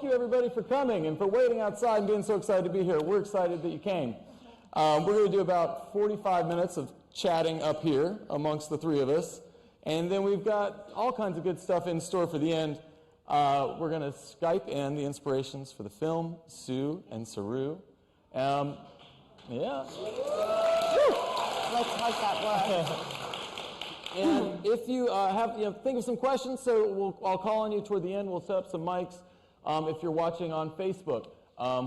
you everybody for coming and for waiting outside and being so excited to be here. We're excited that you came. We're going to do about 45 minutes of chatting up here amongst the three of us. And then we've got all kinds of good stuff in store for the end. We're going to Skype in the inspirations for the film, Sue and Saru. Yeah. Let's hope that works. And if you think of some questions, so I'll call on you toward the end. We'll set up some mics. If you're watching on Facebook,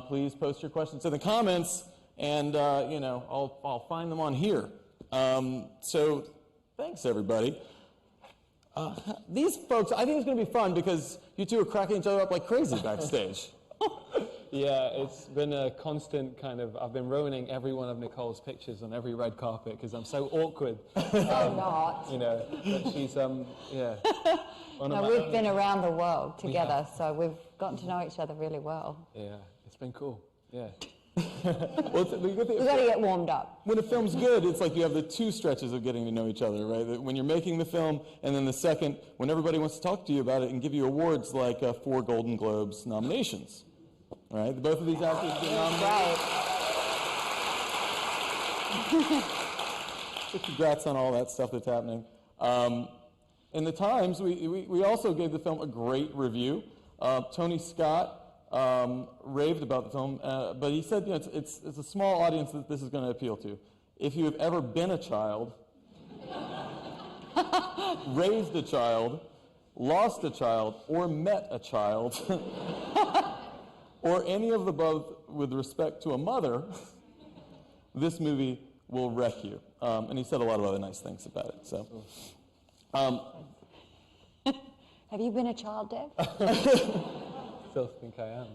please post your questions in the comments, and I'll find them on here. So thanks, everybody. These folks, I think it's going to be fun because you two are cracking each other up like crazy backstage. Yeah, it's been a constant kind of, I've been ruining every one of Nicole's pictures on every red carpet because I'm so awkward. Not. You know, but she's, yeah. No, we've been around the world together, so we've gotten to know each other really well. Yeah, it's been cool, yeah. Well, We've got to get warmed up. When a film's good, it's like you have the two stretches of getting to know each other, right? When you're making the film, and then the second, when everybody wants to talk to you about it and give you awards like 4 Golden Globes nominations. Right? Both of these actors get nominated. Right. So congrats on all that stuff that's happening. In the Times, we also gave the film a great review. Tony Scott raved about the film, but he said it's a small audience that this is going to appeal to. If you have ever been a child, raised a child, lost a child, or met a child, or any of the above with respect to a mother, this movie will wreck you. And he said a lot of other nice things about it. So, Have you been a child, Dev? Still think I am.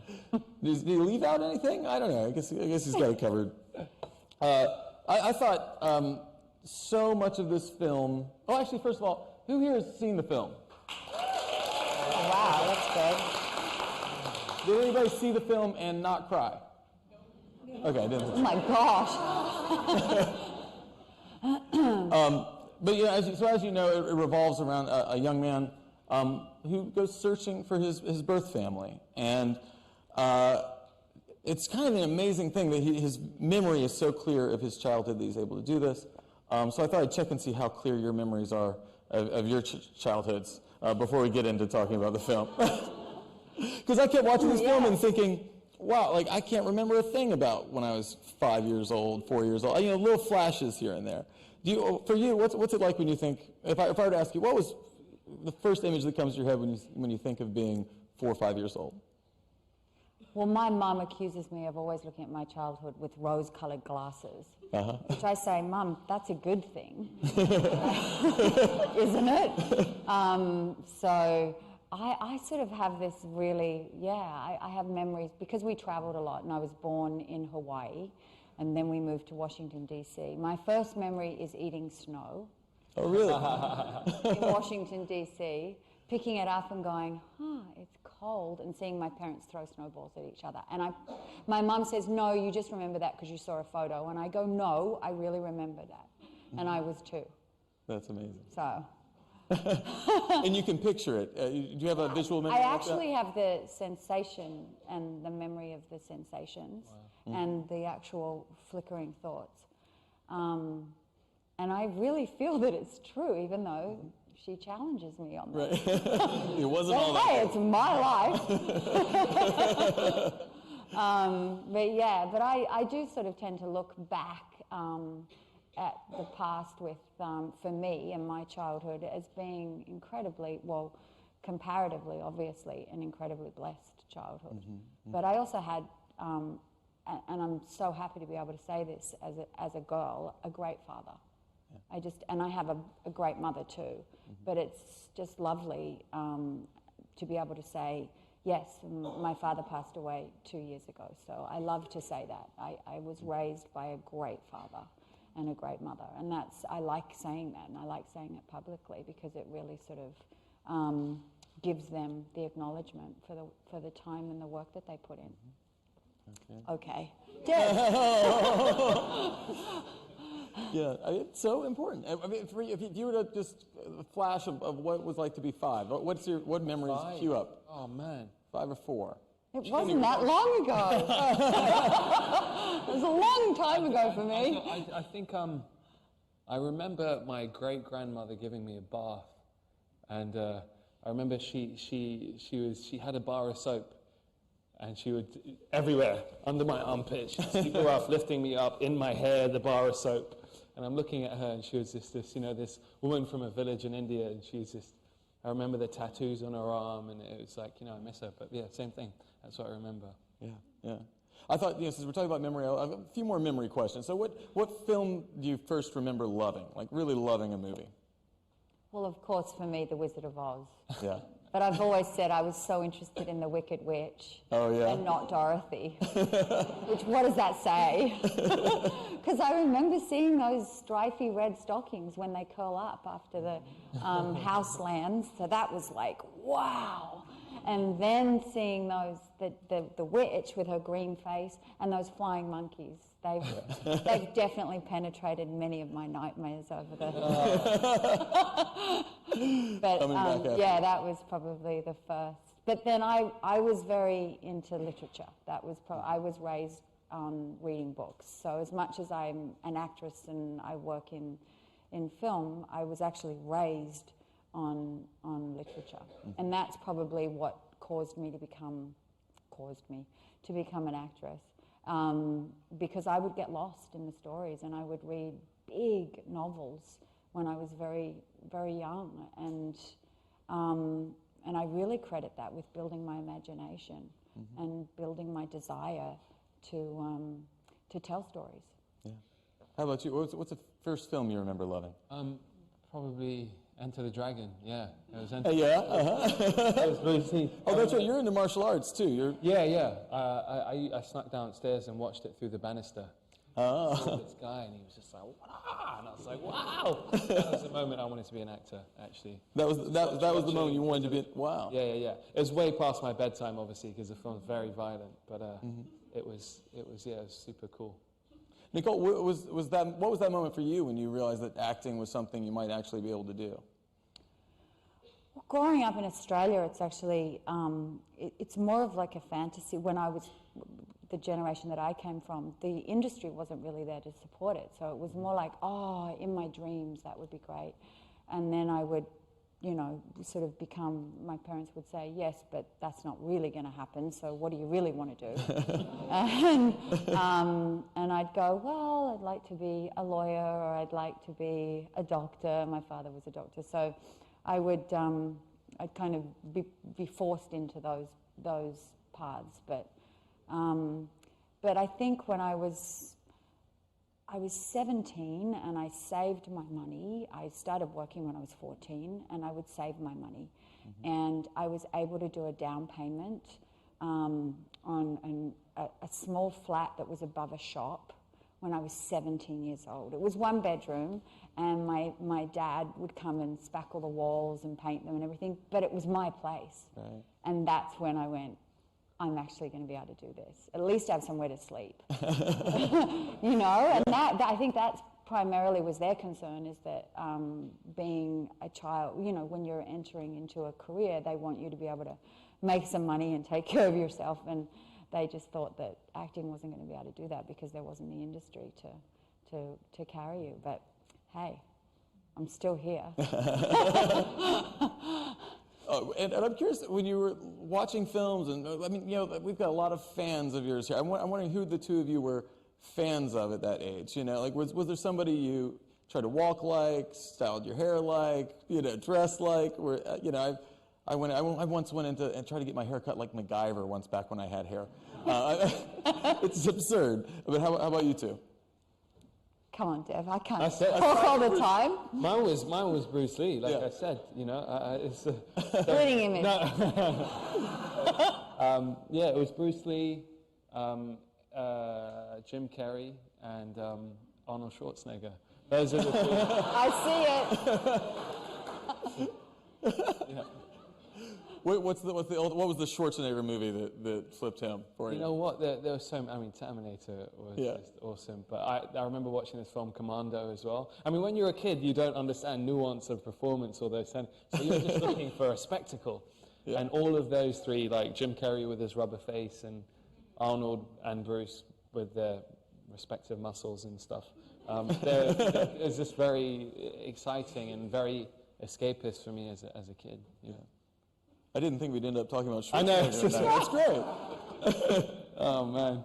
Did he leave out anything? I don't know. I guess he's got it covered. I thought so much of this film. Oh, actually, first of all, who here has seen the film? Oh, wow, that's good. Did anybody see the film and not cry? Okay, I didn't. Oh my gosh. But yeah, as you know, it revolves around a young man who goes searching for his birth family, and it's kind of an amazing thing that his memory is so clear of his childhood that he's able to do this. So I thought I'd check and see how clear your memories are of your childhoods before we get into talking about the film. Because I kept watching this film and thinking, wow, like I can't remember a thing about when I was 5 years old, 4 years old. Little flashes here and there. For you, what's it like when you think? If I were to ask you, what was the first image that comes to your head when you think of being 4 or 5 years old? Well, my mum accuses me of always looking at my childhood with rose-coloured glasses, which I say, Mum, that's a good thing, isn't it? So I sort of have this really, I have memories, because we travelled a lot, and I was born in Hawaii, and then we moved to Washington, D.C. My first memory is eating snow. Oh, really? In Washington, D.C., picking it up and going, it's cold, and seeing my parents throw snowballs at each other. And my mum says, no, you just remember that because you saw a photo. And I go, no, I really remember that. And I was 2. That's amazing. So. And you can picture it. Do you have a visual memory? I actually have the sensation and the memory of the sensations and the actual flickering thoughts. And I really feel that it's true, even though she challenges me on that. Right. It wasn't all that. Hey, it's my life. But I do sort of tend to look back at the past with, for me and my childhood as being incredibly, well, comparatively, obviously, an incredibly blessed childhood. But I also had, and I'm so happy to be able to say this as a girl, a great father. And I have a great mother too, but it's just lovely to be able to say, yes, my father passed away 2 years ago, so I love to say that. I was raised by a great father and a great mother, and I like saying that, and I like saying it publicly because it really sort of gives them the acknowledgement for the time and the work that they put in. Okay. Yeah, it's so important. I mean, if you were to just a flash of what it was like to be 5, what memories queue up? Oh man, 5 or 4. It wasn't that long ago. It was a long time ago for me. I think I remember my great-grandmother giving me a bath, and I remember she had a bar of soap, and she would everywhere under my armpit. She'd sweep her off, lifting me up in my hair, the bar of soap, and I'm looking at her, and she was just this woman from a village in India, and she's just. I remember the tattoos on her arm, and it was like, I miss her. But yeah, same thing. That's what I remember. Yeah. I thought, since we're talking about memory, I have a few more memory questions. So what film do you first remember loving, like really loving a movie? Well, of course, for me, The Wizard of Oz. Yeah. But I've always said I was so interested in the Wicked Witch and not Dorothy. Which, what does that say? Because I remember seeing those stripy red stockings when they curl up after the house lands. So that was like, wow. And then seeing the witch with her green face and those flying monkeys. They've definitely penetrated many of my nightmares over the... But yeah, that was probably the first. But then I was very into literature. I was raised on reading books. So as much as I'm an actress and I work in film, I was actually raised on literature. And that's probably what caused me to become an actress. Because I would get lost in the stories, and I would read big novels when I was very, very young, and I really credit that with building my imagination and building my desire to tell stories. Yeah. How about you? What's the first film you remember loving? Probably Enter the Dragon. Yeah, it was Oh, that's right. You're into martial arts too. Yeah. I snuck downstairs and watched it through the banister. I saw this guy, and he was just like, "Wow!" And I was like, "Wow!" That was the moment I wanted to be an actor. Actually, that was the moment you wanted to be. Wow. Yeah. It was way past my bedtime, obviously, because the film's very violent. But it was super cool. Nicole, what was that moment for you when you realized that acting was something you might actually be able to do? Well, growing up in Australia, it's actually, it's more of like a fantasy. When I was the generation that I came from, the industry wasn't really there to support it. So it was more like, in my dreams, that would be great. And then I would, sort of my parents would say, yes, but that's not really going to happen, so what do you really want to do? and I'd go, well, I'd like to be a lawyer, or I'd like to be a doctor. My father was a doctor, so I would, I'd kind of be forced into those paths. But I think when I was 17 and I saved my money. I started working when I was 14, and I would save my money. And I was able to do a down payment on a small flat that was above a shop when I was 17 years old. It was one bedroom, and my dad would come and spackle the walls and paint them and everything, but it was my place. Right. And that's when I went, I'm actually going to be able to do this. At least have somewhere to sleep. And that I think that's primarily was their concern, is that being a child, when you're entering into a career, they want you to be able to make some money and take care of yourself, and they just thought that acting wasn't going to be able to do that because there wasn't the industry to carry you. But hey, I'm still here. And I'm curious, when you were watching films, and we've got a lot of fans of yours here. I'm wondering who the two of you were fans of at that age. Was there somebody you tried to walk like, styled your hair like, dressed like? I once went into and tried to get my hair cut like MacGyver once back when I had hair. It's absurd. But how about you two? Come on, Dev, I can't talk all the time. Mine was Bruce Lee, like I said, it's Splitting image. No. It was Bruce Lee, Jim Carrey, and Arnold Schwarzenegger. Those are the two. I see it. Yeah. What was the Schwarzenegger movie that flipped him for you? You know what? There was so. Terminator was just awesome. But I remember watching this film Commando as well. When you're a kid, you don't understand nuance of performance or those things, so you're just looking for a spectacle. Yeah. And all of those three, like Jim Carrey with his rubber face and Arnold and Bruce with their respective muscles and stuff, it's just very exciting and very escapist for me as a kid. Yeah. I didn't think we'd end up talking about Schwarzenegger. I know. tonight. That's great. Oh man,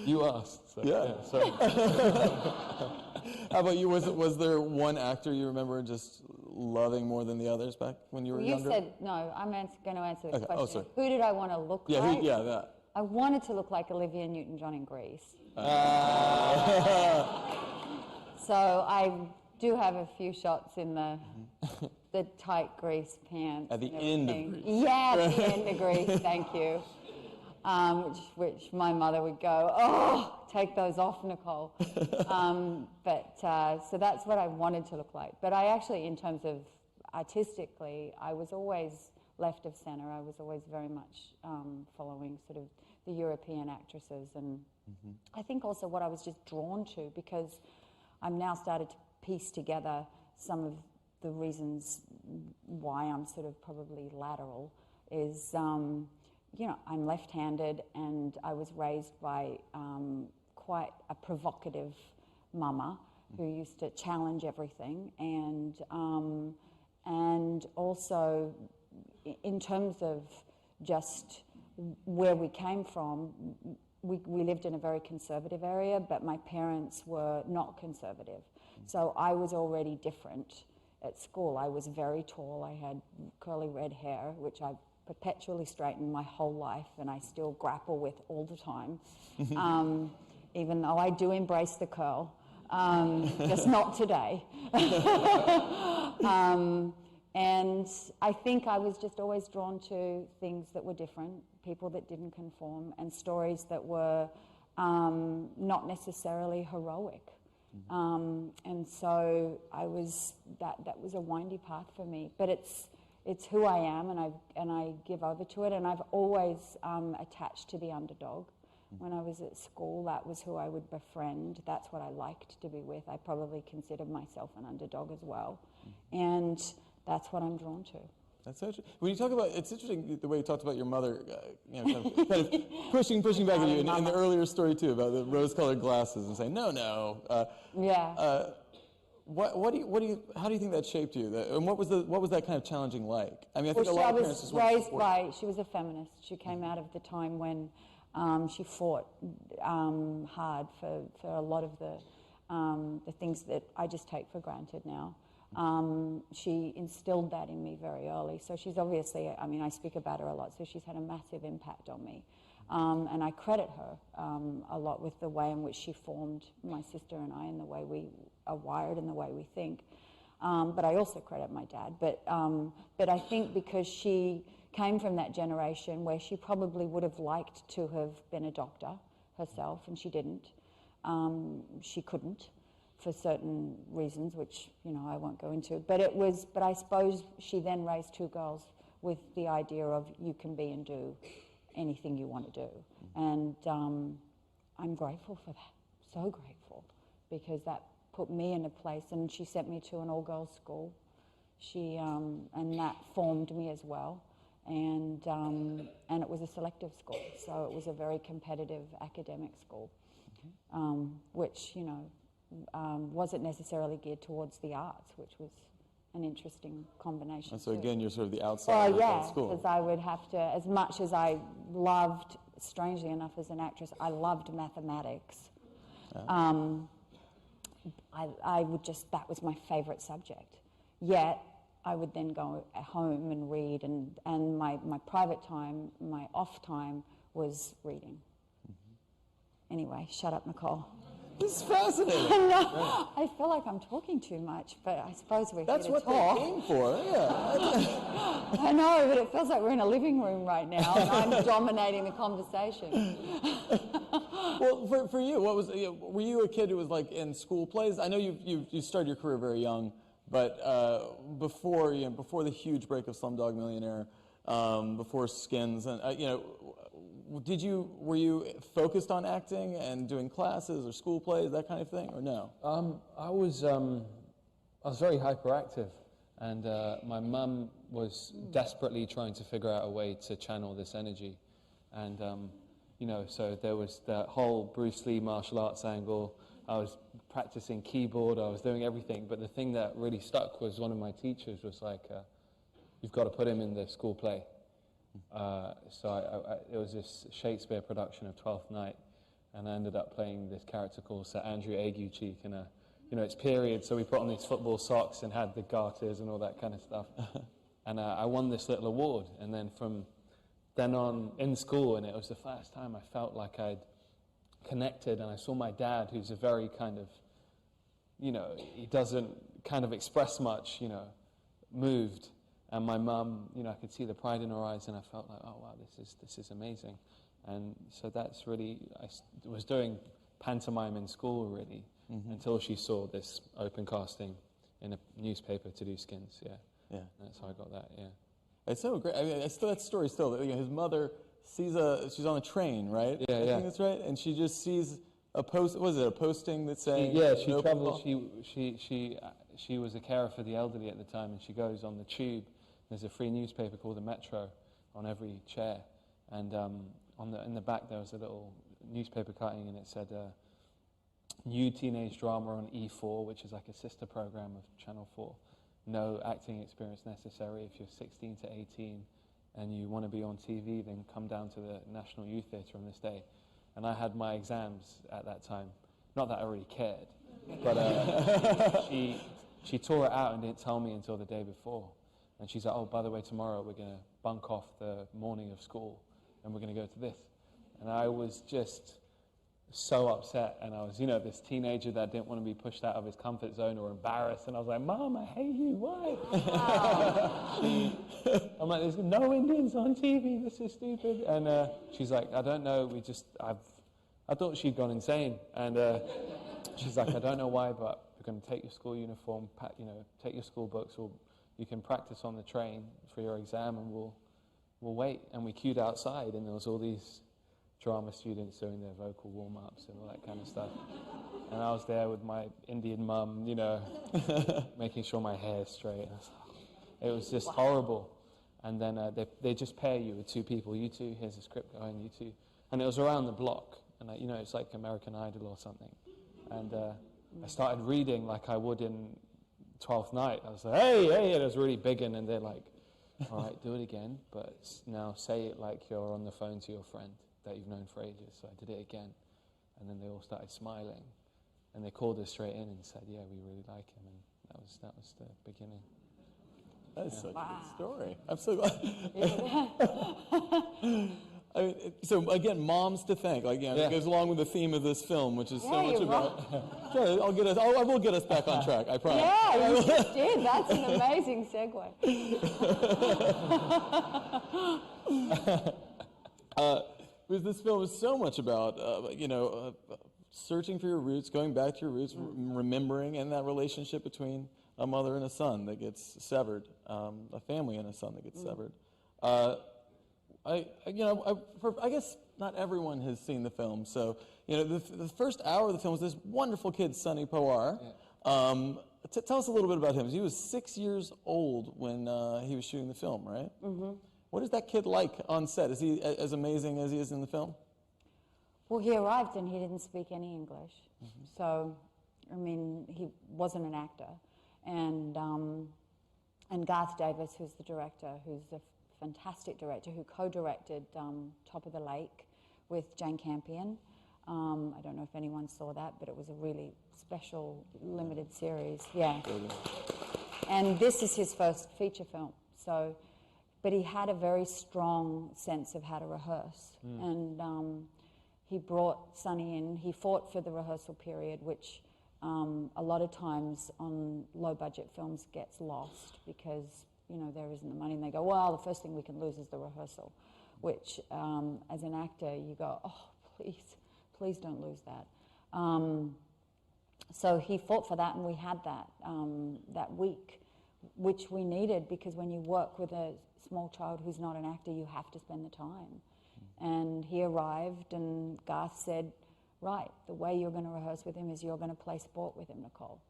you asked. So, Yeah. Sorry. How about you? Was there one actor you remember just loving more than the others back when you were You younger? said, no, I'm going to answer this Okay. question. Oh, sorry. Who did I want to look Yeah, like? that. I wanted to look like Olivia Newton-John in Grease. So I do have a few shots in the tight Grease pants. At the and end of everything. Grease. Yeah, at the end of Grease, thank you. Which my mother would go, oh, take those off, Nicole. So that's what I wanted to look like. But I actually, in terms of artistically, I was always left of centre. I was always very much following sort of the European actresses. And I think also what I was just drawn to, because I'm now started to piece together some of the reasons why I'm sort of probably lateral, is, you know, I'm left-handed and I was raised by quite a provocative mama who used to challenge everything, and also in terms of just where we came from, we lived in a very conservative area, but my parents were not conservative. So I was already different at school. I was very tall. I had curly red hair, which I've perpetually straightened my whole life, and I still grapple with all the time, even though I do embrace the curl, just not today. And I think I was just always drawn to things that were different, people that didn't conform, and stories that were not necessarily heroic. And so I was that was a windy path for me. But it's who I am, and I give over to it. And I've always attached to the underdog. When I was at school, that was who I would befriend. That's what I liked to be with. I probably considered myself an underdog as well, and that's what I'm drawn to. That's so interesting. When you talk about, it's interesting the way you talked about your mother, you know, kind of pushing back at you in the earlier story too, about the rose-colored glasses and saying no. Yeah. How do you think that shaped you? And what was that kind of challenging like? I mean, I think a lot of parents just want to support. She was a feminist. She came out of the time when she fought hard for a lot of the things that I just take for granted now. She instilled that in me very early. So she's obviously, I mean, I speak about her a lot, so she's had a massive impact on me. And I credit her a lot with the way in which she formed my sister and I, and the way we are wired and the way we think. But I also credit my dad. But I think because she came from that generation where she probably would have liked to have been a doctor herself, and she didn't. She couldn't, for certain reasons, which, you know, I won't go into. But I suppose she then raised two girls with the idea of you can be and do anything you want to do. And I'm grateful for that, so grateful, because that put me in a place, and she sent me to an all-girls school. And that formed me as well. And it was a selective school, so it was a very competitive academic school, which, you know, wasn't necessarily geared towards the arts, which was an interesting combination. And so too. Again, you're sort of the outsider of that school. Because I would have to, as much as I loved, strangely enough, as an actress, I loved mathematics. I would just, that was my favourite subject. Yet, I would then go home and read, and my private time, my off time, was reading. Anyway, shut up, Nicole. This is fascinating. I feel like I'm talking too much, but I suppose we're That's here to what talk. they came for, yeah. I know, but it feels like we're in a living room right now, and I'm dominating the conversation. Well, for you, what was, were you a kid who was like in school plays? I know you started your career very young, but before the huge break of Slumdog Millionaire, before Skins, and were you focused on acting and doing classes or school plays, that kind of thing, or no? I was very hyperactive. And my mum was desperately trying to figure out a way to channel this energy. And, so there was that whole Bruce Lee martial arts angle. I was practicing keyboard, I was doing everything. But the thing that really stuck was one of my teachers was like, you've got to put him in the school play. It was this Shakespeare production of Twelfth Night. And I ended up playing this character called Sir Andrew Aguecheek. And, it's period, so we put on these football socks and had the garters and all that kind of stuff. And I won this little award. And then from then on in school, and it was the first time I felt like I'd connected, and I saw my dad, who's a very kind of, he doesn't kind of express much, moved. And my mum, I could see the pride in her eyes, and I felt like, oh wow, this is amazing. And so that's really, I was doing pantomime in school really, until she saw this open casting in a newspaper to do Skins. Yeah. That's how I got that. Yeah. It's so great. I mean, that story still. His mother sees she's on a train, right? Yeah, I think that's right. And she just sees a post. Was it a posting that saying? She travels. She was a carer for the elderly at the time, and she goes on the tube. There's a free newspaper called the Metro on every chair, and in the back there was a little newspaper cutting, and it said new teenage drama on E4, which is like a sister program of Channel 4. No acting experience necessary. If you're 16 to 18 and you want to be on TV, then come down to the National Youth Theatre on this day. And I had my exams at that time. Not that I really cared, but she tore it out and didn't tell me until the day before. And she's like, oh, by the way, tomorrow we're going to bunk off the morning of school and we're going to go to this. And I was just so upset, and I was, this teenager that didn't want to be pushed out of his comfort zone or embarrassed, and I was like, Mom, I hate you, why? I'm like, there's no Indians on TV, this is stupid. And she's like, I don't know, I thought she'd gone insane. And she's like, I don't know why, but we're going to take your school uniform, take your school books, or you can practice on the train for your exam, and we'll wait. And we queued outside, and there was all these drama students doing their vocal warm-ups and all that kind of stuff. And I was there with my Indian mum, making sure my hair is straight. It was just horrible. And then they just pair you with two people. You two, here's a script going, you two. And it was around the block. And, it's like American Idol or something. And I started reading like I would in 12th Night. I was like, hey, and it was really big. And they're like, all right, do it again. But now say it like you're on the phone to your friend that you've known for ages. So I did it again, and then they all started smiling, and they called us straight in and said, yeah, we really like him, and that was the beginning. That is such a good story. I'm so glad. I mean, so again, moms to thank. It goes along with the theme of this film, which is so much about. Sure, I will get us back on track. I promise. Yeah, you just did. That's an amazing segue. Because this film is so much about, searching for your roots, going back to your roots, remembering, and that relationship between a mother and a son that gets severed, a family and a son that gets severed. I guess not everyone has seen the film, so the first hour of the film was this wonderful kid, Sonny Pawar. Yeah. Tell us a little bit about him. He was 6 years old when he was shooting the film, right? Mm-hmm. What is that kid like on set? Is he as amazing as he is in the film? Well, he arrived and he didn't speak any English. Mm-hmm. So, he wasn't an actor. And Garth Davis, who's the director, who's a fantastic director, who co-directed Top of the Lake with Jane Campion. I don't know if anyone saw that, but it was a really special limited series. Yeah. And this is his first feature film. So. But he had a very strong sense of how to rehearse. And he brought Sonny in. He fought for the rehearsal period, which a lot of times on low-budget films gets lost because, there isn't the money. And they go, well, the first thing we can lose is the rehearsal, which as an actor, you go, oh, please don't lose that. So he fought for that, and we had that week, which we needed because when you work with a small child who's not an actor, you have to spend the time. And he arrived, and Garth said, right, the way you're going to rehearse with him is you're going to play sport with him, Nicole.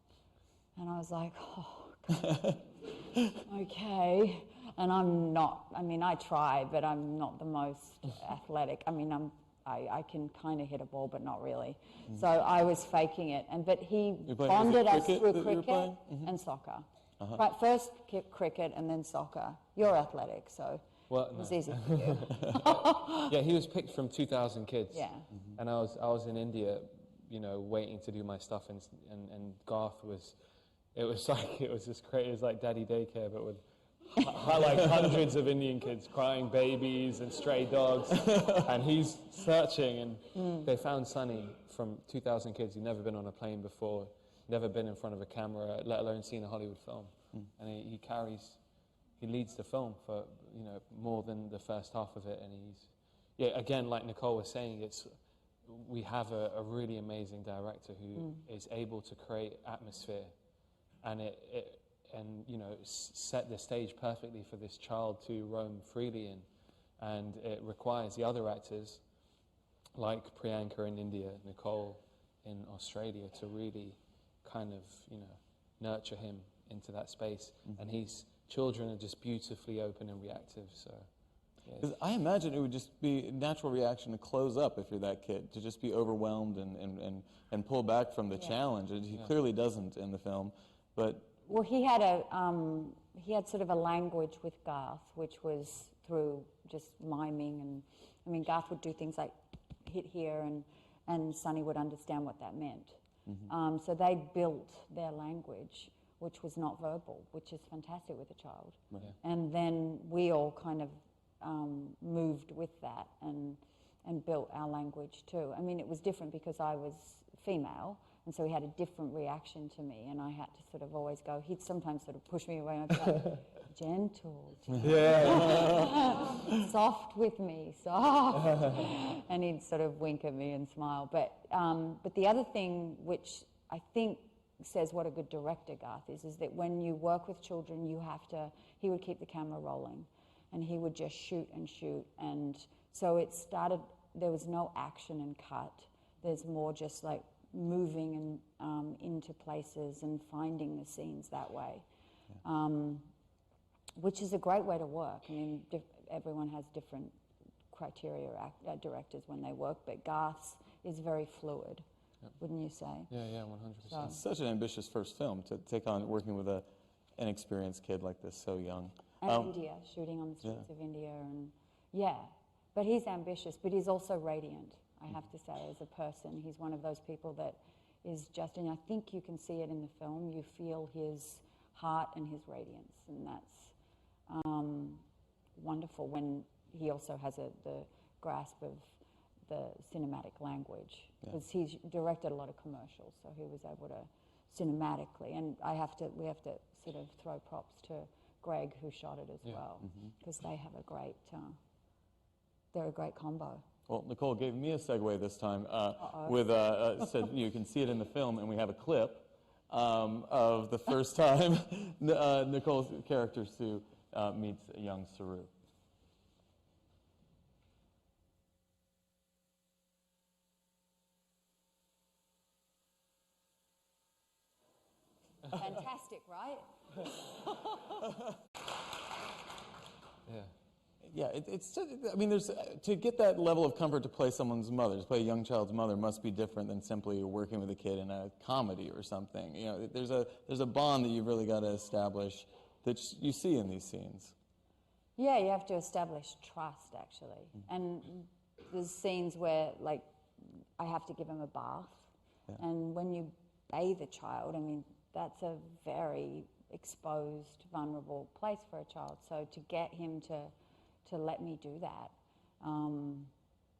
And I was like, oh, God. okay. And I'm not, I mean, I try, but I'm not the most athletic. I mean, I can kind of hit a ball, but not really. So I was faking it. But he bonded us through cricket and soccer. Right, first cricket and then soccer. You're athletic, so it was easy for you. Yeah, he was picked from 2,000 kids. Yeah. And I was in India, you know, waiting to do my stuff, and Garth was, it was just crazy. It was like daddy daycare, but with like hundreds of Indian kids crying babies and stray dogs. And he's searching, and they found Sonny from 2,000 kids. He'd never been on a plane before, never been in front of a camera, let alone seen a Hollywood film. And he leads the film for, you know, more than the first half of it. And again, like Nicole was saying, we have a really amazing director who is able to create atmosphere, and you know, set the stage perfectly for this child to roam freely in. And it requires the other actors, like Priyanka in India, Nicole in Australia, to really kind of, you know, nurture him into that space. And children are just beautifully open and reactive, so... Because I imagine it would just be a natural reaction to close up if you're that kid, to just be overwhelmed and pull back from the challenge. And he clearly doesn't in the film, but... Well, he had sort of a language with Garth, which was through just miming, and I mean, Garth would do things like hit here, and Sonny would understand what that meant. So they built their language, which was not verbal, which is fantastic with a child. Right. And then we all kind of moved with that and built our language too. I mean, it was different because I was female, and so he had a different reaction to me, and I had to sort of always go, he'd sometimes sort of push me away, and I'd be like, gentle, soft with me, soft. And he'd sort of wink at me and smile. But the other thing which I think says what a good director Garth is that when you work with children, he would keep the camera rolling, and he would just shoot, and so it started, there was no action and cut. There's more just like moving and into places and finding the scenes that way, which is a great way to work. I mean, everyone has different criteria, directors, when they work, but Garth's is very fluid, wouldn't you say? Yeah, 100%. It's such an ambitious first film to take on working with an inexperienced kid like this, so young. And India, shooting on the streets of India, and but he's ambitious, but he's also radiant, I have to say, as a person. He's one of those people that is just, and I think you can see it in the film, you feel his heart and his radiance, and that's wonderful when he also has the grasp of the cinematic language, because he's directed a lot of commercials, so he was able to cinematically, and we have to sort of throw props to Greg, who shot it as well, because they have they're a great combo. Well, Nicole gave me a segue this time with said you can see it in the film, and we have a clip of the first time Nicole's character Sue meets young Saru. Fantastic, right? Yeah, it's just, I mean, there's to get that level of comfort to play someone's mother, to play a young child's mother, must be different than simply working with a kid in a comedy or something. You know, there's a bond that you've really got to establish that you see in these scenes. Yeah, you have to establish trust, actually. And there's scenes where, like, I have to give him a bath, and when you bathe a child, I mean, that's a very exposed, vulnerable place for a child. So to get him to let me do that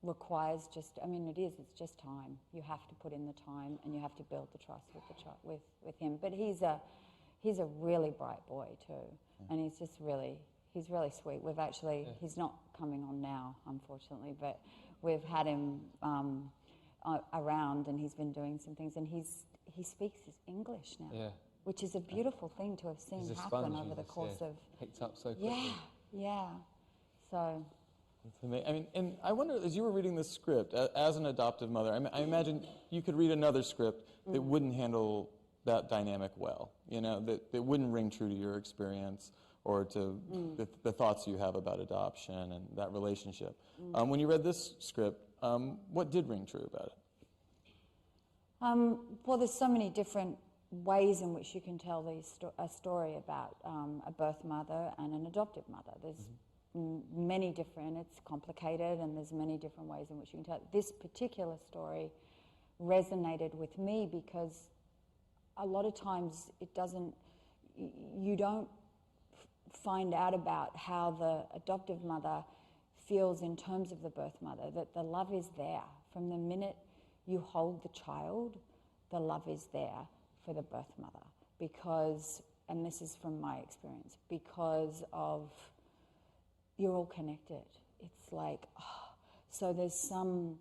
requires just, I mean, it's just time. You have to put in the time, and you have to build the trust with the child, with him. But he's a really bright boy too, and he's really sweet. We've actually, he's not coming on now, unfortunately, but we've had him around, and he's been doing some things, and he speaks his English now. Yeah. Which is a beautiful thing to have seen happen over the course of... Picked up so quickly. Yeah. So... That's amazing. I mean, and I wonder, as you were reading this script, as an adoptive mother, I imagine you could read another script that wouldn't handle that dynamic well, that wouldn't ring true to your experience or to the thoughts you have about adoption and that relationship. When you read this script, what did ring true about it? Well, there's so many different ways in which you can tell a story about a birth mother and an adoptive mother. There's many different, it's complicated, and there's many different ways in which you can tell it. This particular story resonated with me because a lot of times you don't find out about how the adoptive mother feels in terms of the birth mother, that the love is there. From the minute you hold the child, the love is there for the birth mother because, and this is from my experience, because of you're all connected. It's like, so there's some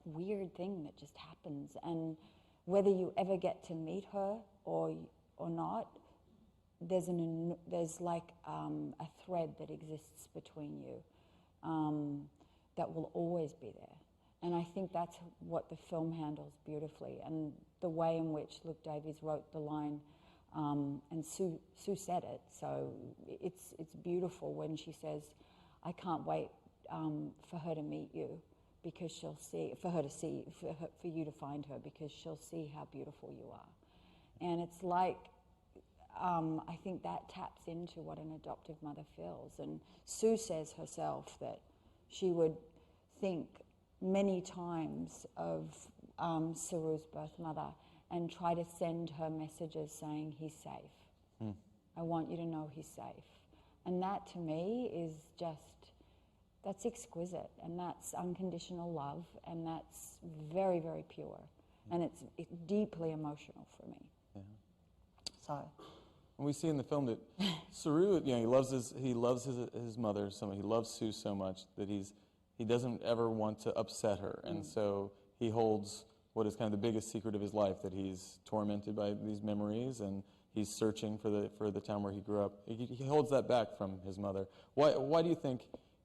weird thing that just happens, and whether you ever get to meet her or not, there's like a thread that exists between you that will always be there. And I think that's what the film handles beautifully, and the way in which Luke Davies wrote the line, and Sue said it, so it's beautiful when she says, I can't wait for her to meet you, because she'll see, for you to find her, because she'll see how beautiful you are. And it's like, I think that taps into what an adoptive mother feels. And Sue says herself that she would think many times of Saru's birth mother and try to send her messages saying, he's safe. I want you to know he's safe. And that to me is just, that's exquisite, and that's unconditional love, and that's very, very pure. And it's deeply emotional for me. Yeah. So. And we see in the film that Saru, he loves his mother so much. He loves Sue so much that he doesn't ever want to upset her, and so he holds what is kind of the biggest secret of his life, that he's tormented by these memories, and he's searching for the town where he grew up. He holds that back from his mother. Why do you think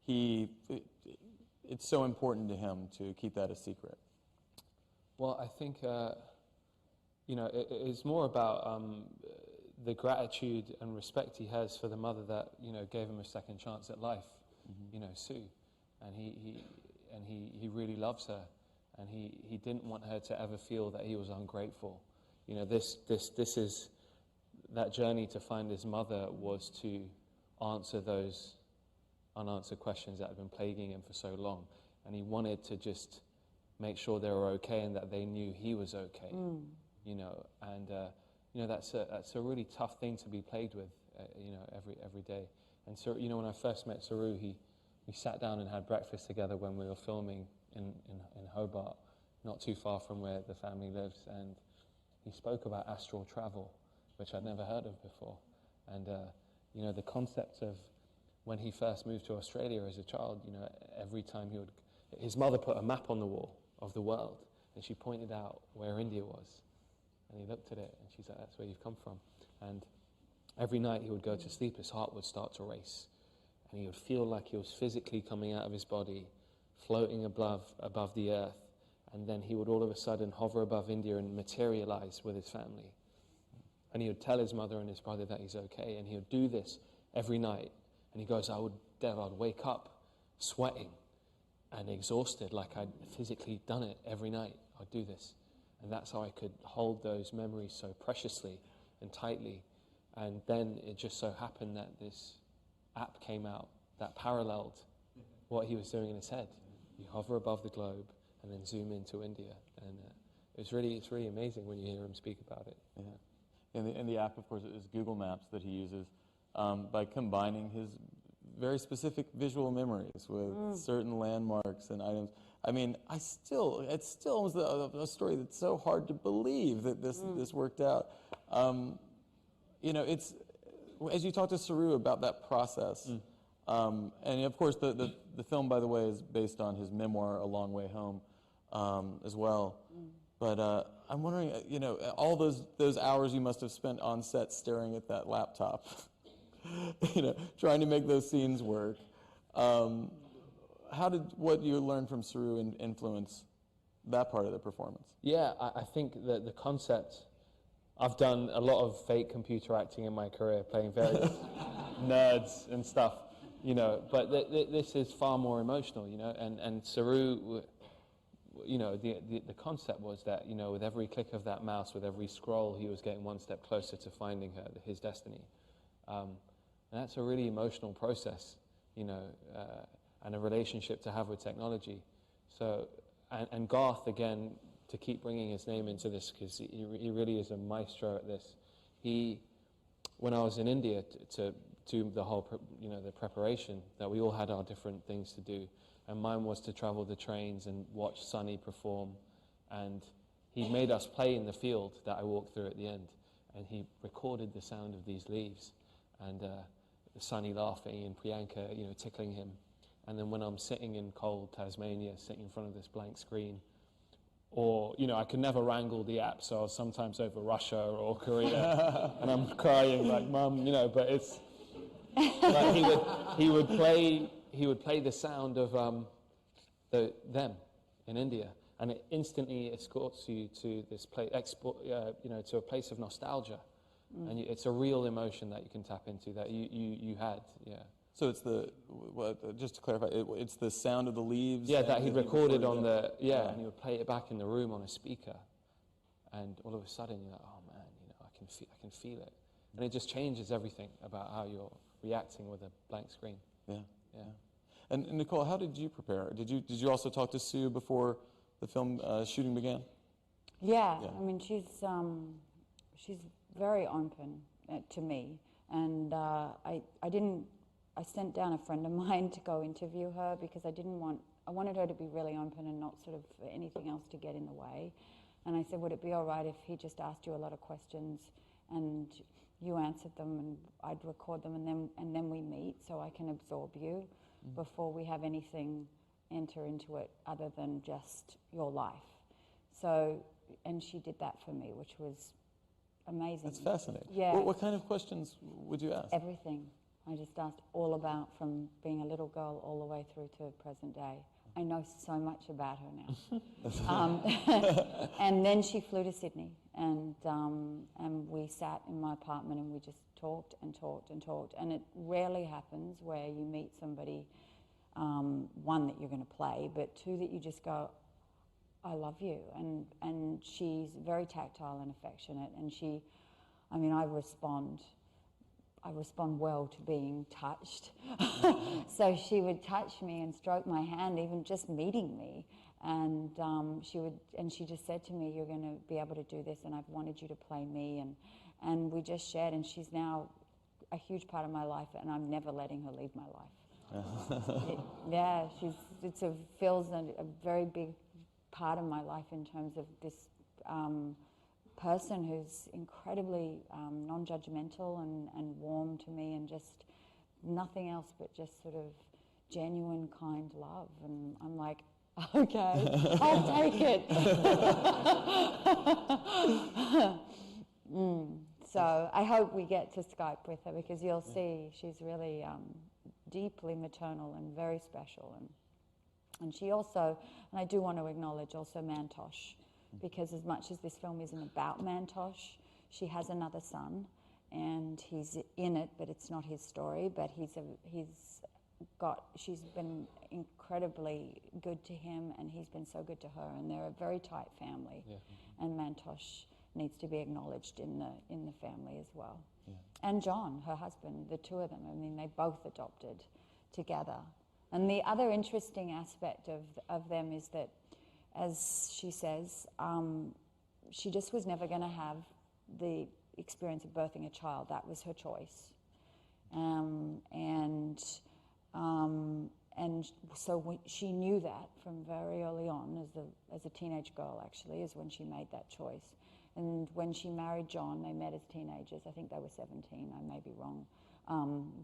it's so important to him to keep that a secret? Well, I think it's more about the gratitude and respect he has for the mother that gave him a second chance at life. Sue, and he really loves her, and he didn't want her to ever feel that he was ungrateful. This is that journey to find his mother, was to answer those unanswered questions that had been plaguing him for so long, and he wanted to just make sure they were okay and that they knew he was okay. That's a really tough thing to be plagued with, every day. And so, when I first met Saru, we sat down and had breakfast together when we were filming in Hobart, not too far from where the family lives, and he spoke about astral travel, which I'd never heard of before. And the concept of when he first moved to Australia as a child, every time his mother put a map on the wall of the world, and she pointed out where India was. And he looked at it, and she's like, that's where you've come from. And every night he would go to sleep, his heart would start to race. And he would feel like he was physically coming out of his body, floating above the earth. And then he would all of a sudden hover above India and materialize with his family. And he would tell his mother and his brother that he's okay. And he would do this every night. And he goes, I'd wake up sweating and exhausted, like I'd physically done it every night. I'd do this. And that's how I could hold those memories so preciously and tightly. And then it just so happened that this app came out that paralleled what he was doing in his head. You hover above the globe and then zoom into India. And it's really amazing when you hear him speak about it. Yeah. And the app, of course, is Google Maps that he uses by combining his very specific visual memories with certain landmarks and items. I mean, it's still almost a story that's so hard to believe that this worked out. It's, as you talk to Saru about that process, and of course the film, by the way, is based on his memoir, A Long Way Home, as well. But I'm wondering, all those hours you must have spent on set staring at that laptop, trying to make those scenes work. How did what you learned from Saru influence that part of the performance? Yeah, I think that the concept I've done a lot of fake computer acting in my career, playing various nerds and stuff, you know. But this is far more emotional, you know. And Saru, you know, the concept was that, you know, with every click of that mouse, with every scroll, he was getting one step closer to finding her, his destiny. And that's a really emotional process, you know, and a relationship to have with technology. So, and Garth, again, to keep bringing his name into this, because he really is a maestro at this. When I was in India to the whole, you know, the preparation, that we all had our different things to do. And mine was to travel the trains and watch Sonny perform. And he made us play in the field that I walked through at the end. And he recorded the sound of these leaves. And Sonny laughing and Priyanka, you know, tickling him. And then when I'm sitting in cold Tasmania, sitting in front of this blank screen, or, you know, I could never wrangle the app, so I was sometimes over Russia or Korea, and I'm crying like, Mum, you know, but it's, like he would play the sound of them in India, and it instantly escorts you to this place, you know, to a place of nostalgia, and it's a real emotion that you can tap into that you had, yeah. So it's just to clarify, it's the sound of the leaves? Yeah, that he recorded on the, and he would play it back in the room on a speaker, and all of a sudden you're like, oh man, you know, I can feel it, and it just changes everything about how you're reacting with a blank screen. Yeah. And Nicole, how did you prepare? Did you also talk to Sue before the film shooting began? Yeah, I mean, she's very open to me, and I sent down a friend of mine to go interview her because I wanted her to be really open and not sort of anything else to get in the way. And I said, would it be all right if he just asked you a lot of questions and you answered them and I'd record them and then we meet so I can absorb you before we have anything enter into it other than just your life. So, and she did that for me, which was amazing. That's fascinating. Yeah. What kind of questions would you ask? Everything. I just asked all about, from being a little girl all the way through to present day. I know so much about her now. And then she flew to Sydney, and we sat in my apartment and we just talked and talked and talked. And it rarely happens where you meet somebody, one, that you're going to play, but two, that you just go, I love you. And she's very tactile and affectionate, and I respond well to being touched. So she would touch me and stroke my hand, even just meeting me. And she just said to me, you're going to be able to do this, and I've wanted you to play me. And we just shared, and she's now a huge part of my life, and I'm never letting her leave my life. It fills a very big part of my life in terms of this person who's incredibly non-judgmental and warm to me, and just nothing else but just sort of genuine, kind love. And I'm like, okay, I'll take it. So I hope we get to Skype with her, because you'll see she's really deeply maternal and very special. And she also, and I do want to acknowledge also Mantosh, because as much as this film isn't about Mantosh, she has another son, and he's in it, but it's not his story. But she's been incredibly good to him, and he's been so good to her, and they're a very tight family. Yeah. And Mantosh needs to be acknowledged in the family as well. Yeah. And John, her husband, the two of them, I mean, they both adopted together. And the other interesting aspect of them is that, as she says, she just was never going to have the experience of birthing a child. That was her choice. And so she knew that from very early on, as a teenage girl, actually, is when she made that choice. And when she married John, they met as teenagers. I think they were 17, I may be wrong,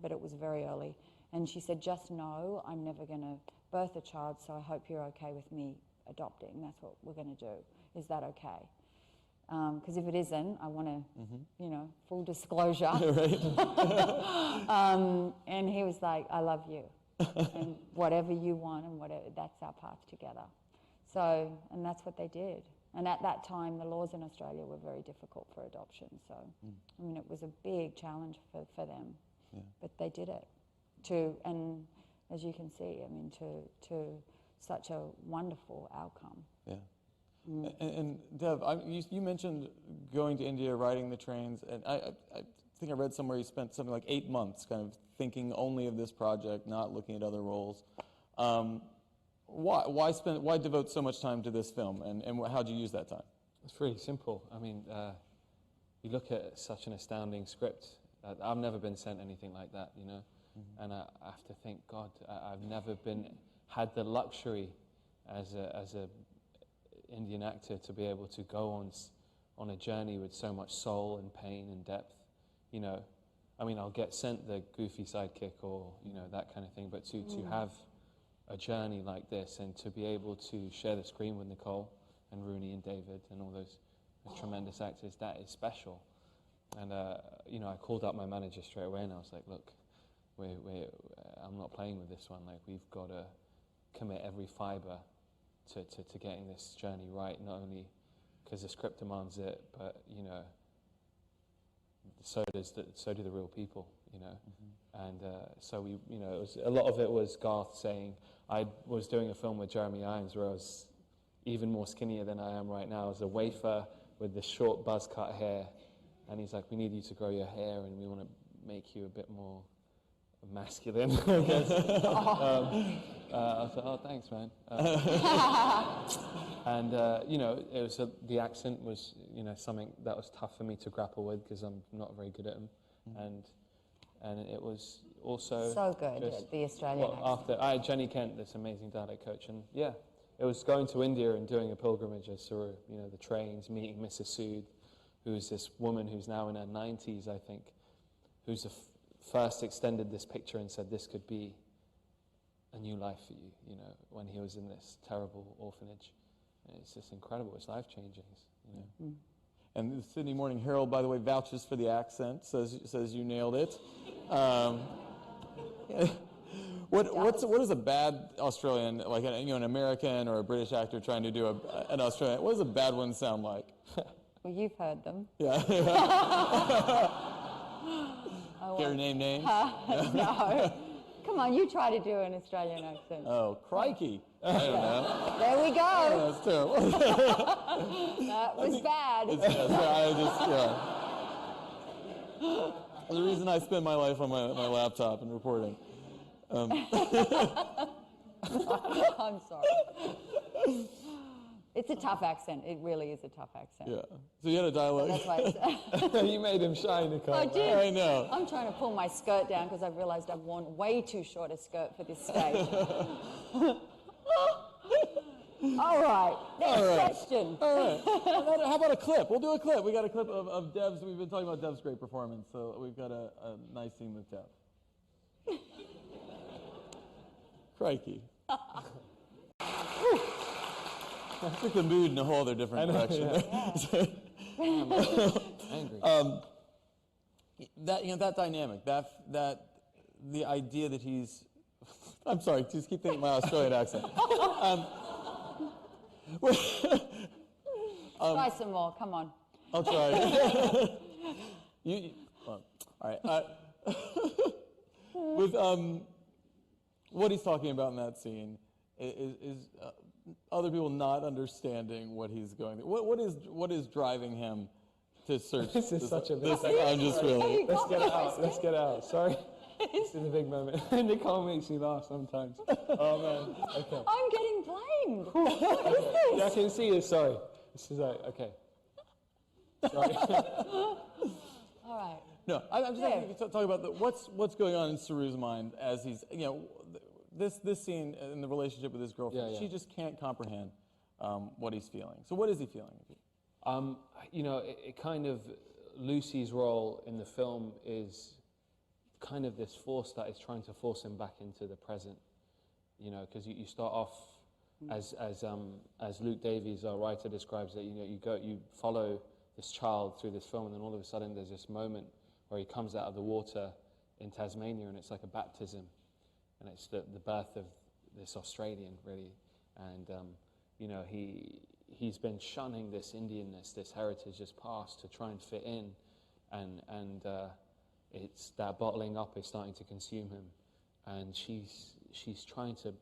but it was very early. And she said, just know I'm never going to birth a child, so I hope you're okay with me adopting. That's what we're going to do. Is that okay? Because if it isn't, I want to, full disclosure. And he was like, I love you. And whatever you want, and whatever, that's our path together. So, and that's what they did. And at that time, the laws in Australia were very difficult for adoption. So, I mean, it was a big challenge for them. Yeah. But they did it. And as you can see, I mean, to such a wonderful outcome. Yeah. And Dev, you mentioned going to India, riding the trains, and I think I read somewhere you spent something like 8 months kind of thinking only of this project, not looking at other roles. Why devote so much time to this film, and how'd you use that time? It's really simple. I mean, you look at such an astounding script. I've never been sent anything like that, you know, and I have to think, God, I've never had the luxury as a Indian actor to be able to go on a journey with so much soul and pain and depth, you know. I mean, I'll get sent the goofy sidekick or, you know, that kind of thing, but to have a journey like this and to be able to share the screen with Nicole and Rooney and David and all those tremendous actors, that is special. And, you know, I called up my manager straight away and I was like, look, I'm not playing with this one. Like, we've got to commit every fibre to getting this journey right, not only because the script demands it, but, you know, so do the real people, you know. And so we, you know, a lot of it was Garth saying, I was doing a film with Jeremy Irons where I was even more skinnier than I am right now. I was a wafer with the short buzz cut hair, and he's like, we need you to grow your hair and we want to make you a bit more masculine, I guess. I was like, oh, thanks, man. And, you know, it was the accent was, you know, something that was tough for me to grapple with because I'm not very good at them. And it was also... So good at the Australian accent. After, I had Jenny Kent, this amazing dialect coach, and yeah, it was going to India and doing a pilgrimage as Saru, you know, the trains, meeting Mrs. Sood, who's this woman who's now in her 90s, I think, who's first extended this picture and said this could be a new life for you, you know, when he was in this terrible orphanage. And it's just incredible. It's life-changing, you know. And the Sydney Morning Herald, by the way, vouches for the accent, says you nailed it. What is a bad Australian, like an American or a British actor trying to do an Australian? What does a bad one sound like? Well, you've heard them. Yeah. Care to name names? No. Come on, you try to do an Australian accent. Oh, crikey. I don't know. There we go. Oh, that's terrible. That was bad. There's a reason I spend my life on my laptop and reporting. I'm sorry. It's a tough accent. It really is a tough accent. Yeah. So you had a dialogue. That's why You made him shy, Nicole. I did. I know. I'm trying to pull my skirt down because I've realised I've worn way too short a skirt for this stage. All right. Next question. All right. How about a clip? We'll do a clip. We got a clip of Dev's. We've been talking about Dev's great performance, so we've got a nice scene with Dev. Crikey. Took the mood in a whole other different direction. Angry. That dynamic, that the idea that he's. I'm sorry, just keep thinking my Australian accent. Try some more. Come on. I'll try. All right. With what he's talking about in that scene is other people not understanding what he's going through. What is driving him to search? This is such a big I'm just really. Let's get out. Let's get out. Sorry. This is a big moment. Nicole makes me laugh sometimes. Oh, man. Okay. I'm getting blamed. What is this? Yeah, I can see you. Sorry. This is like, okay. Sorry. All right. No, I'm just talking about what's going on in Saru's mind as he's, you know, this scene in the relationship with his girlfriend. Yeah. She just can't comprehend what he's feeling. So what is he feeling? You know, it kind of, Lucy's role in the film is kind of this force that is trying to force him back into the present, you know, because you start off as Luke Davies, our writer, describes it. You know, you follow this child through this film, and then all of a sudden there's this moment where he comes out of the water in Tasmania, and it's like a baptism, and it's the birth of this Australian, really, and you know, he's been shunning this Indianness, this heritage, this past to try and fit in, and it's that bottling up is starting to consume him, and she's trying to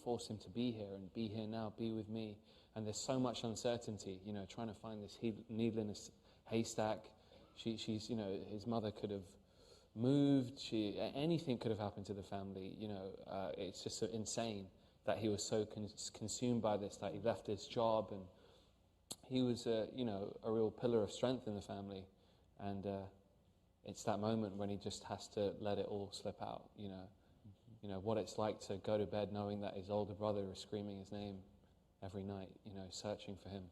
force him to be here and be here now, be with me, and there's so much uncertainty, you know, trying to find this needle in a haystack. She's, you know, his mother could have moved, anything could have happened to the family, you know, it's just so insane that he was so consumed by this, that he left his job, and he was, you know, a real pillar of strength in the family, and it's that moment when he just has to let it all slip out, you know, what it's like to go to bed knowing that his older brother is screaming his name every night, you know, searching for him,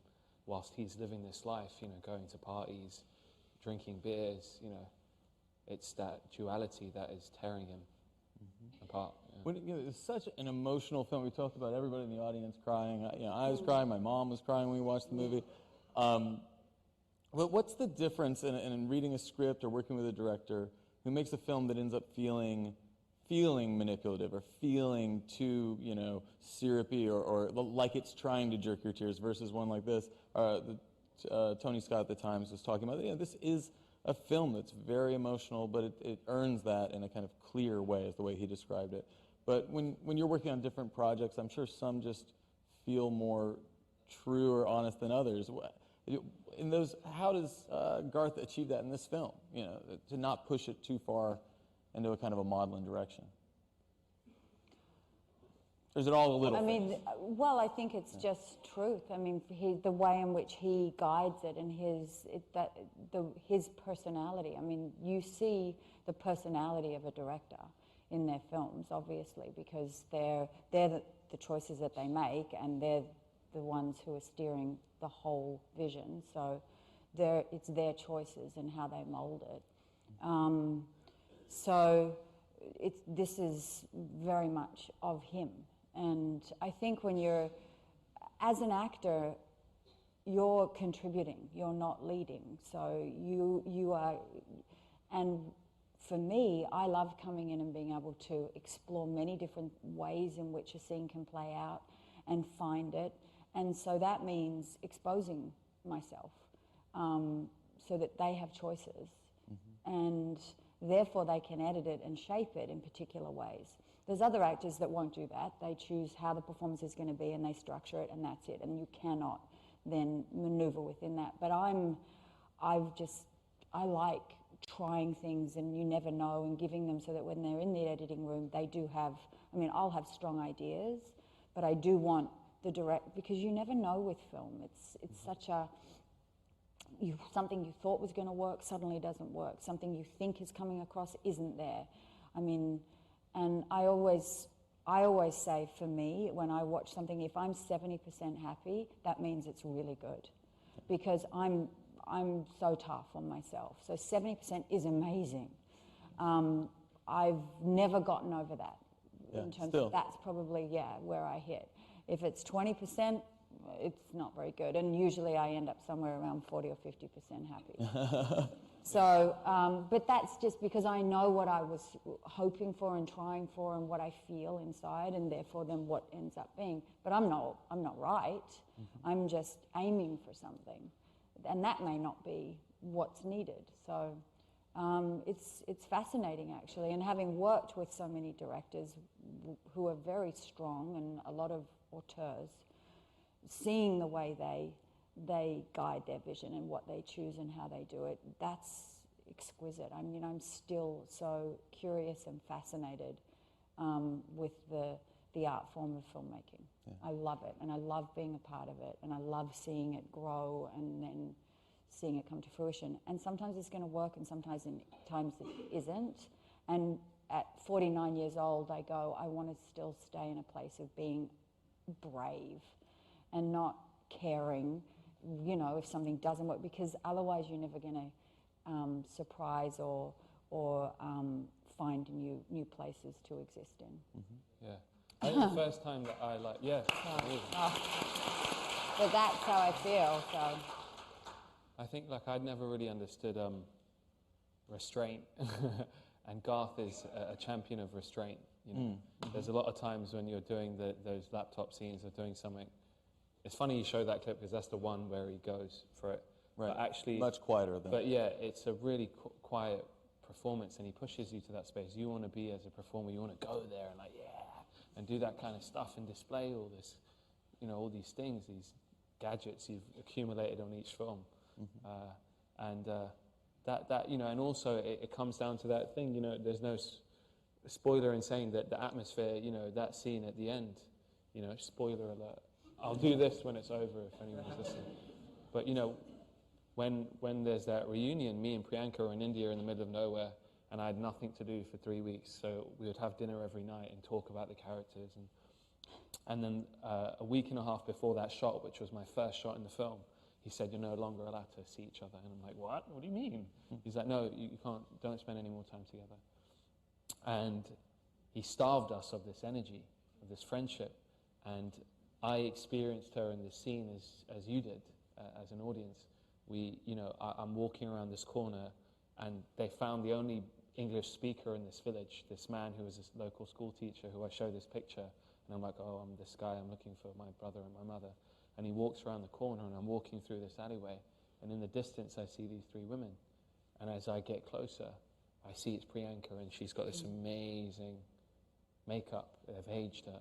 whilst he's living this life, you know, going to parties, drinking beers, you know, it's that duality that is tearing him apart. When, you know, it's such an emotional film. We talked about everybody in the audience crying. You know, I was crying. My mom was crying when we watched the movie. But what's the difference in reading a script or working with a director who makes a film that ends up feeling manipulative or feeling too, you know, syrupy or like it's trying to jerk your tears versus one like this? Tony Scott at the Times was talking about, you know, this is a film that's very emotional, but it earns that in a kind of clear way, is the way he described it. But when you're working on different projects, I'm sure some just feel more true or honest than others. In those, how does Garth achieve that in this film? You know, to not push it too far into a kind of a maudlin direction. Or is it all a little? I mean, well, I think it's just truth. I mean, the way in which he guides it and his personality. I mean, you see the personality of a director in their films, obviously, because they're the choices that they make, and they're the ones who are steering the whole vision. So it's their choices and how they mold it. So this is very much of him. And I think when you're, as an actor, you're contributing, you're not leading. So you are, and for me, I love coming in and being able to explore many different ways in which a scene can play out and find it. And so that means exposing myself so that they have choices. And therefore they can edit it and shape it in particular ways. There's other actors that won't do that. They choose how the performance is going to be and they structure it and that's it. And you cannot then maneuver within that. But I like trying things and you never know, and giving them so that when they're in the editing room, they do have, I mean, I'll have strong ideas, but I do want the direct, because you never know with film. It's such a, something you thought was going to work suddenly doesn't work. Something you think is coming across isn't there. I mean, and I always say, for me, when I watch something, if I'm 70% happy, that means it's really good, because I'm so tough on myself. So 70% is amazing. I've never gotten over that. In terms of that's probably where I hit. If it's 20%, it's not very good, and usually I end up somewhere around 40 or 50% happy. So, but that's just because I know what I was hoping for and trying for, and what I feel inside, and therefore then what ends up being. But I'm not right. I'm just aiming for something, and that may not be what's needed. So, it's fascinating actually, and having worked with so many directors who are very strong and a lot of auteurs, seeing the way they guide their vision and what they choose and how they do it, that's exquisite. I mean, I'm still so curious and fascinated with the art form of filmmaking. Yeah. I love it, and I love being a part of it, and I love seeing it grow and then seeing it come to fruition. And sometimes it's going to work, and sometimes it isn't. And at 49 years old, I go, I want to still stay in a place of being brave and not caring, you know, if something doesn't work, because otherwise you're never going to surprise or find new places to exist in. Yeah. I think the first time that I but that's how I feel. So I think I'd never really understood restraint, and Garth is a champion of restraint. You know, there's a lot of times when you're doing those laptop scenes or doing something it's funny you show that clip because that's the one where he goes for it. Right. But actually, much quieter than. But yeah, it's a really quiet performance, and he pushes you to that space. You want to be as a performer. You want to go there and like and do that kind of stuff and display all this, all these things, these gadgets you've accumulated on each film, and and also it comes down to that thing. There's no spoiler in saying that the atmosphere. That scene at the end. Spoiler alert. I'll do this when it's over if anyone's listening. But when there's that reunion, me and Priyanka are in India in the middle of nowhere, and I had nothing to do for 3 weeks, so we would have dinner every night and talk about the characters. And then a week and a half before that shot, which was my first shot in the film, he said, "You're no longer allowed to see each other." And I'm like, "What? What do you mean?" He's like, "No, you can't, don't spend any more time together." And he starved us of this energy, of this friendship. And I experienced her in this scene as you did, as an audience. I'm walking around this corner, and they found the only English speaker in this village, this man who was a local school teacher, who I show this picture, and I'm like, "Oh, I'm this guy, I'm looking for my brother and my mother." And he walks around the corner, and I'm walking through this alleyway, and in the distance I see these 3 women. And as I get closer, I see it's Priyanka, and she's got this amazing makeup. They've aged her.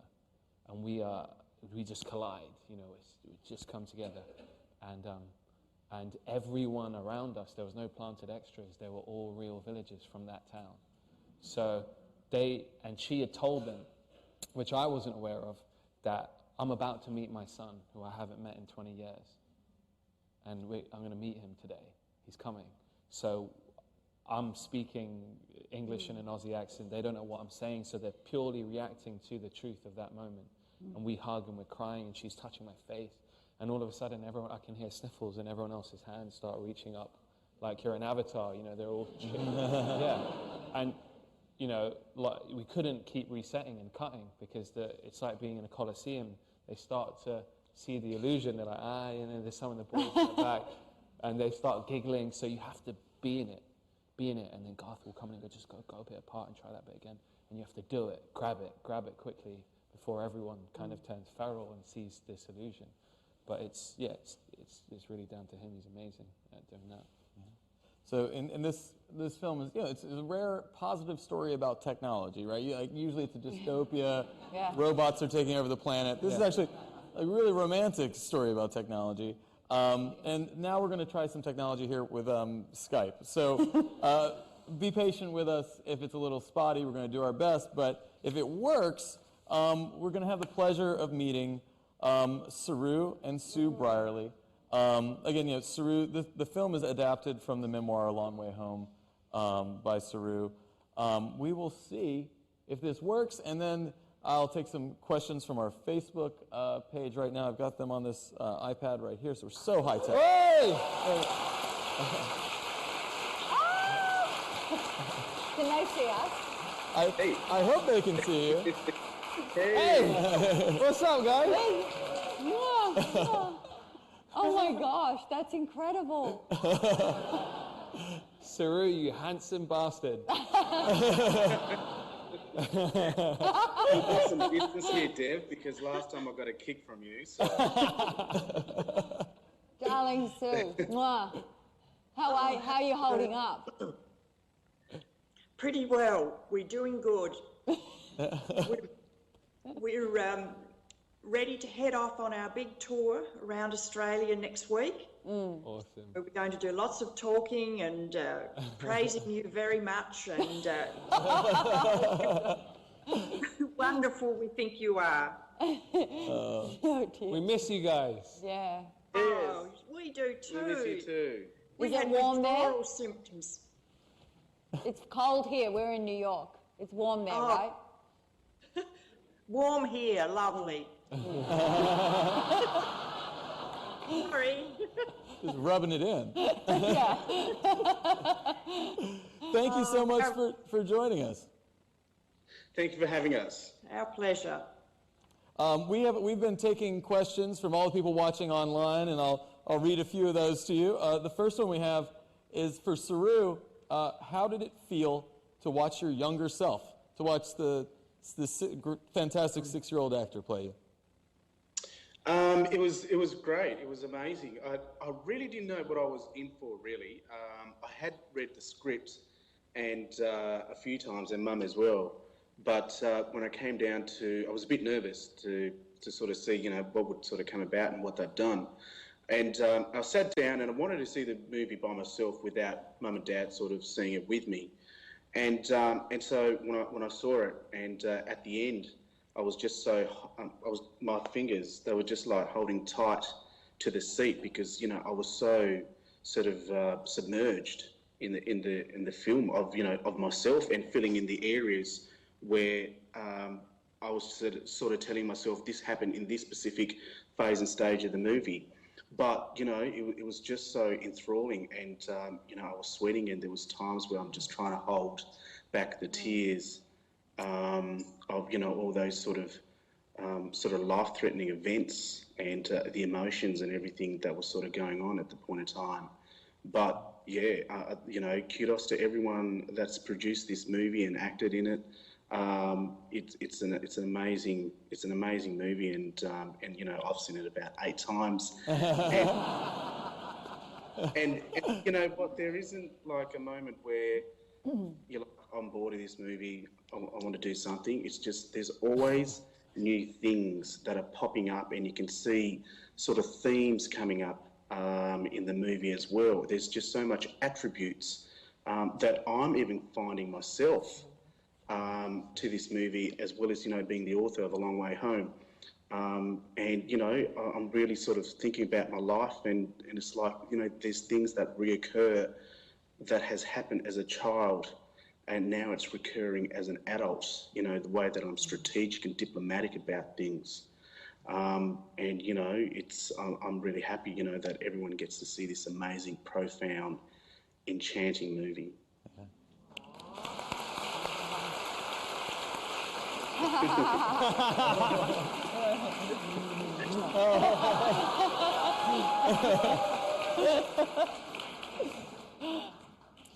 And we just collide, we just come together. And everyone around us, there was no planted extras, they were all real villagers from that town. So she had told them, which I wasn't aware of, that I'm about to meet my son, who I haven't met in 20 years. And I'm going to meet him today. He's coming. So I'm speaking English in an Aussie accent. They don't know what I'm saying, so they're purely reacting to the truth of that moment. And we hug and we're crying, and she's touching my face. And all of a sudden, I can hear sniffles, and everyone else's hands start reaching up. Like you're an avatar, they're all... Yeah. And, we couldn't keep resetting and cutting because it's like being in a coliseum. They start to see the illusion. They're like, there's some of the boys in the back. And they start giggling, so you have to be in it. And then Garth will come in and go, just go a bit apart and try that bit again. And you have to do it, grab it quickly before everyone kind of turns feral and sees this illusion. But it's really down to him. He's amazing at doing that. So in this film is it's a rare positive story about technology, right? Usually it's a dystopia. Yeah. Robots are taking over the planet. This is actually a really romantic story about technology. And now we're going to try some technology here with Skype. So be patient with us. If it's a little spotty, we're going to do our best. But if it works, we're going to have the pleasure of meeting Saru and Sue Brierley. Again, Saru, the film is adapted from the memoir A Long Way Home by Saru. We will see if this works, and then I'll take some questions from our Facebook page right now. I've got them on this iPad right here, so we're so high-tech. Hey! Can they see us? I hope they can see you. Hey! What's up, guys? Hey. Yeah. Oh my gosh, that's incredible. Saru, you handsome bastard. Got some business here, Dev, because last time I got a kick from you. So. Darling Sue, mwah. How are you holding up? Pretty well. We're doing good. We're ready to head off on our big tour around Australia next week. Awesome. We're going to do lots of talking and praising you very much, and wonderful we think you are. Oh, dear. We miss you guys. Yeah. Oh, we do too. We miss you too. We Is it had warm there? withdrawal symptoms. It's cold here. We're in New York. It's warm there, Oh. right? Warm here, lovely. Sorry. Just rubbing it in. Yeah. Thank you so much for joining us. Thank you for having us. Our pleasure. We've been taking questions from all the people watching online, and I'll read a few of those to you. The first one we have is for Saru. How did it feel to watch your younger self, to watch the fantastic 6-year-old actor play you? It was great. It was amazing. I really didn't know what I was in for. Really, I had read the script and a few times, and Mum as well. But when I came down to, I was a bit nervous to sort of see, what would sort of come about and what they've done. And I sat down and I wanted to see the movie by myself without Mum and Dad sort of seeing it with me. And so when I saw it, and at the end, I was just so my fingers, they were just like holding tight to the seat because I was so sort of submerged in the film of myself and filling in the areas where I was sort of telling myself this happened in this specific phase and stage of the movie. But it was just so enthralling, and I was sweating, and there was times where I'm just trying to hold back the tears of all those sort of life-threatening events and the emotions and everything that was sort of going on at the point in time. But yeah, kudos to everyone that's produced this movie and acted in it. It's an amazing movie, and I've seen it about 8 times. And you know what? There isn't like a moment where you're like, I'm bored of this movie. I want to do something. It's just there's always new things that are popping up, and you can see sort of themes coming up in the movie as well. There's just so much attributes that I'm even finding myself to this movie, as well as being the author of A Long Way Home. And I'm really sort of thinking about my life, and it's like there's things that reoccur that has happened as a child, and now it's recurring as an adult. The way that I'm strategic and diplomatic about things. And I'm really happy that everyone gets to see this amazing, profound, enchanting movie.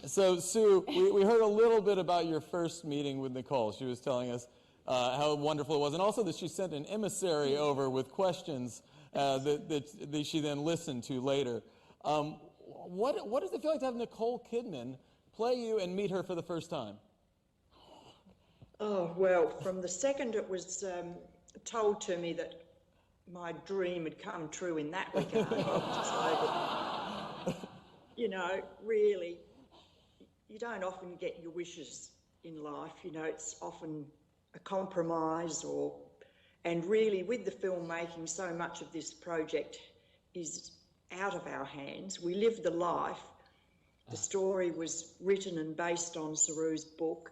So, Sue, we heard a little bit about your first meeting with Nicole. She was telling us how wonderful it was, and also that she sent an emissary over with questions that she then listened to later. What does it feel like to have Nicole Kidman play you and meet her for the first time? Oh, well, from the second it was told to me that my dream had come true in that regard, I decided, really, you don't often get your wishes in life. It's often a compromise and really with the filmmaking, so much of this project is out of our hands. We live the life. The story was written and based on Saru's book,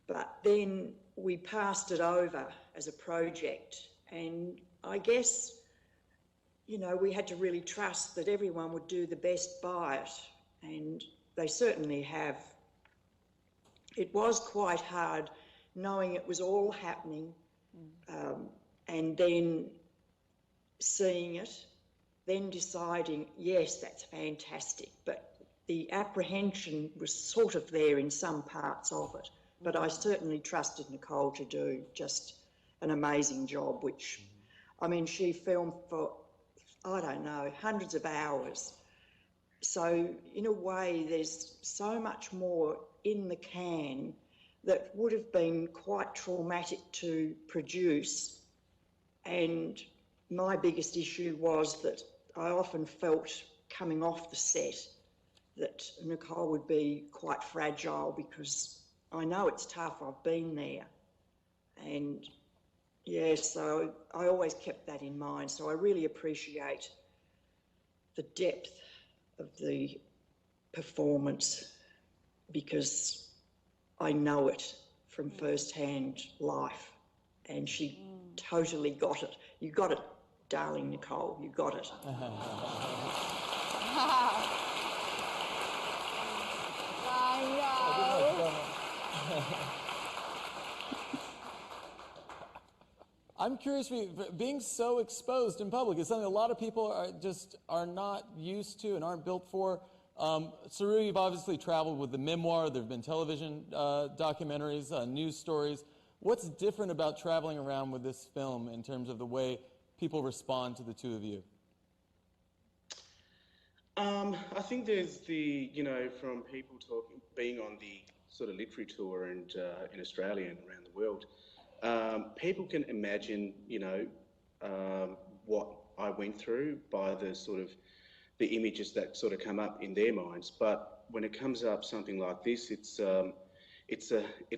but then we passed it over as a project, and I guess, we had to really trust that everyone would do the best by it, and they certainly have. It was quite hard knowing it was all happening, and then seeing it, then deciding, yes, that's fantastic, but the apprehension was sort of there in some parts of it. But I certainly trusted Nicole to do just an amazing job, which, she filmed for, I don't know, hundreds of hours. So in a way, there's so much more in the can that would have been quite traumatic to produce. And my biggest issue was that I often felt coming off the set that Nicole would be quite fragile, because I know it's tough, I've been there. And yeah, so I always kept that in mind. So I really appreciate the depth of the performance, because I know it from first-hand life, and she totally got it. You got it, darling Nicole, you got it. I'm curious, being so exposed in public is something a lot of people are not used to and aren't built for. Saru, you've obviously traveled with the memoir. There have been television documentaries, news stories. What's different about traveling around with this film in terms of the way people respond to the two of you? I think there's from people being on the sort of literary tour and in Australia and around the world, people can imagine, what I went through by the images that sort of come up in their minds. But when it comes up something like this, it's a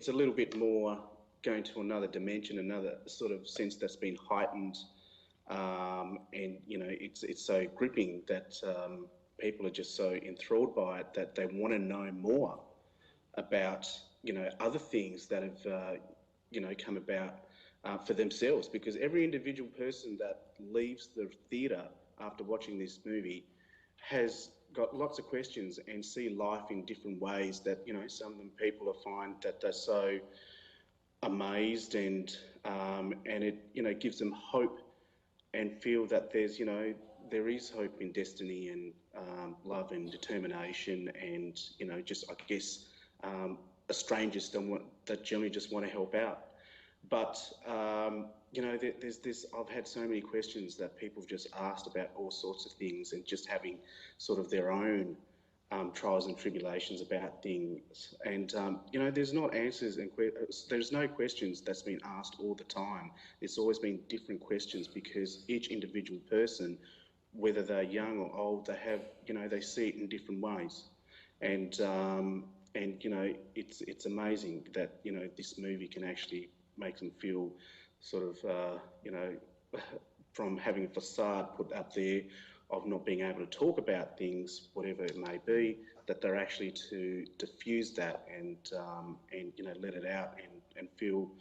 little bit more going to another dimension, another sort of sense that's been heightened, and it's so gripping that people are just so enthralled by it that they want to know more about other things that have come about for themselves, because every individual person that leaves the theatre after watching this movie has got lots of questions and see life in different ways that some of them people find that they're so amazed and it gives them hope and feel that there is hope in destiny and love and determination and just I guess strangers that generally just want to help out. But there's this. I've had so many questions that people have just asked about all sorts of things and just having sort of their own trials and tribulations about things. And there's not answers and there's no questions that's been asked all the time. It's always been different questions because each individual person, whether they're young or old, they have they see it in different ways. And it's amazing that this movie can actually make them feel sort of from having a facade put up there of not being able to talk about things, whatever it may be, that they're actually to diffuse that and let it out and feel